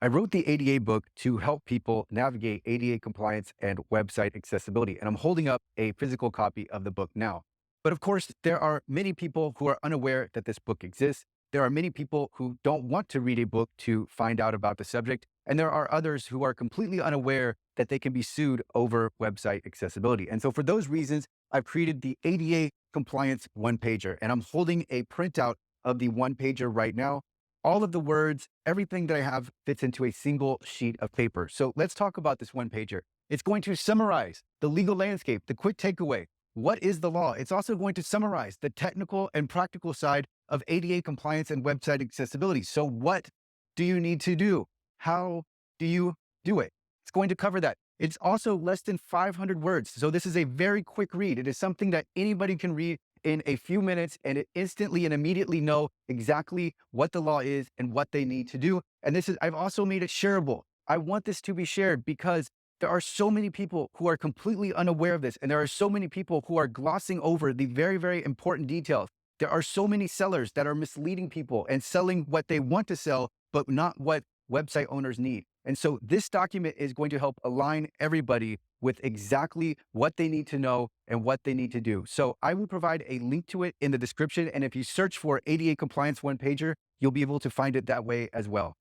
I wrote the ADA book to help people navigate ADA compliance and website accessibility. And I'm holding up a physical copy of the book now. But of course, there are many people who are unaware that this book exists. There are many people who don't want to read a book to find out about the subject. And there are others who are completely unaware that they can be sued over website accessibility. And so for those reasons, I've created the ADA compliance one pager, and I'm holding a printout of the one pager right now. All of the words, everything that I have fits into a single sheet of paper. So let's talk about this one pager. It's going to summarize the legal landscape, the quick takeaway. What is the law? It's also going to summarize the technical and practical side of ADA compliance and website accessibility. So what do you need to do? How do you do it? It's going to cover that. It's also less than 500 words. So this is a very quick read. It is something that anybody can read in a few minutes and it instantly and immediately know exactly what the law is and what they need to do. And I've also made it shareable. I want this to be shared because there are so many people who are completely unaware of this. And there are so many people who are glossing over the very, very important details. There are so many sellers that are misleading people and selling what they want to sell, but not what website owners need. And so this document is going to help align everybody with exactly what they need to know and what they need to do. So I will provide a link to it in the description. And if you search for ADA compliance one pager, you'll be able to find it that way as well.